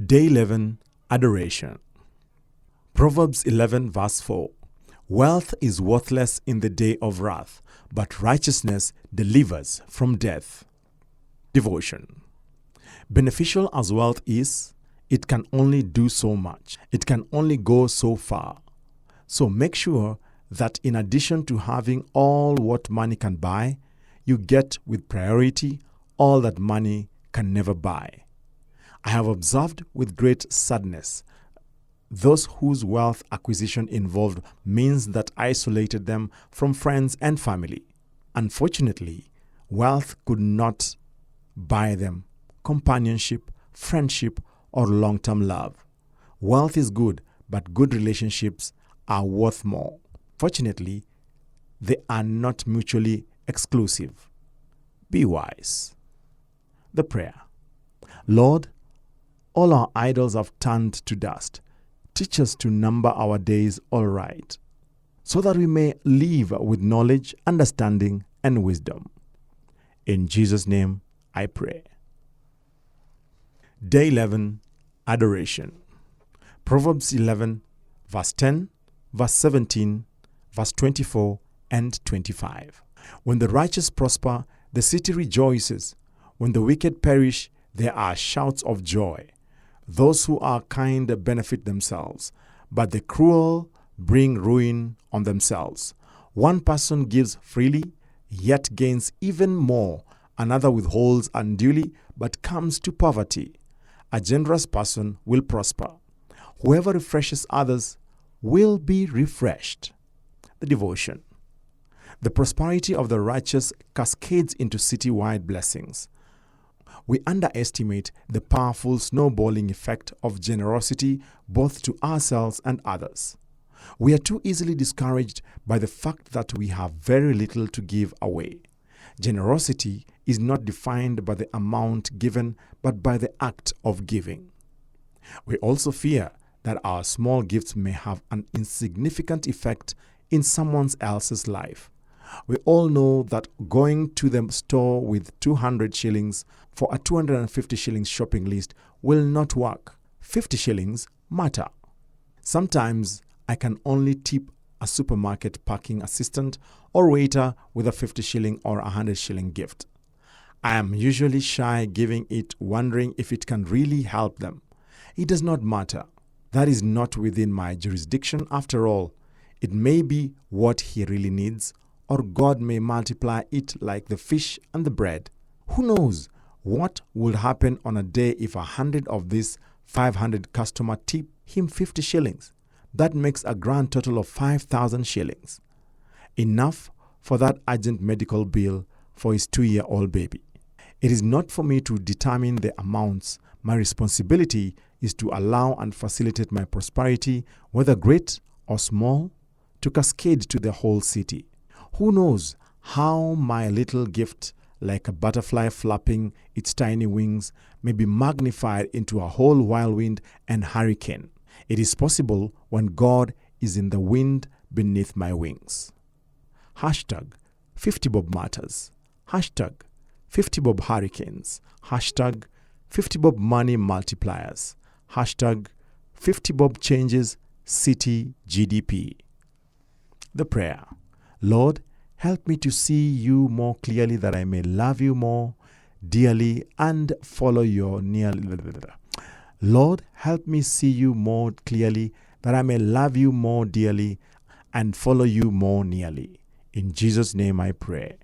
Day 11, Adoration. Proverbs 11 verse 4. Wealth is worthless in the day of wrath, but righteousness delivers from death. Devotion. Beneficial as wealth is, it can only do so much. It can only go so far. So make sure that in addition to having all what money can buy, you get with priority all that money can never buy. I have observed with great sadness those whose wealth acquisition involved means that isolated them from friends and family. Unfortunately, wealth could not buy them companionship, friendship, or long-term love. Wealth is good, but good relationships are worth more. Fortunately, they are not mutually exclusive. Be wise. The prayer. Lord, all our idols have turned to dust. Teach us to number our days aright, so that we may live with knowledge, understanding, and wisdom. In Jesus' name I pray. Day 11, Adoration. Proverbs 11, verse 10, verse 17, verse 24, and 25. When the righteous prosper, the city rejoices. When the wicked perish, there are shouts of joy. Those who are kind benefit themselves, but the cruel bring ruin on themselves. One person gives freely, yet gains even more. Another withholds unduly, but comes to poverty. A generous person will prosper. Whoever refreshes others will be refreshed. The devotion. The prosperity of the righteous cascades into city-wide blessings. We underestimate the powerful snowballing effect of generosity both to ourselves and others. We are too easily discouraged by the fact that we have very little to give away. Generosity is not defined by the amount given, but by the act of giving. We also fear that our small gifts may have an insignificant effect in someone else's life. We all know that going to the store with 200 shillings for a 250 shillings shopping list will not work. 50 shillings matter. Sometimes I can only tip a supermarket parking assistant or waiter with a 50 shilling or 100 shilling gift. I am usually shy giving it, wondering if it can really help them. It does not matter. That is not within my jurisdiction after all. It may be what he really needs, or God may multiply it like the fish and the bread. Who knows what would happen on a day if 100 of these 500 customers tip him 50 shillings? That makes a grand total of 5,000 shillings. Enough for that urgent medical bill for his 2-year-old baby. It is not for me to determine the amounts. My responsibility is to allow and facilitate my prosperity, whether great or small, to cascade to the whole city. Who knows how my little gift, like a butterfly flapping its tiny wings, may be magnified into a whole whirlwind and hurricane. It is possible when God is in the wind beneath my wings. Hashtag 50 Bob Matters. Hashtag 50 Bob Hurricanes. Hashtag 50 Bob Money Multipliers. Hashtag 50 Bob Changes City GDP. The prayer. Lord, help me to see you more clearly that I may love you more dearly and follow your nearly. Lord, help me see you more clearly that I may love you more dearly and follow you more nearly. In Jesus' name I pray.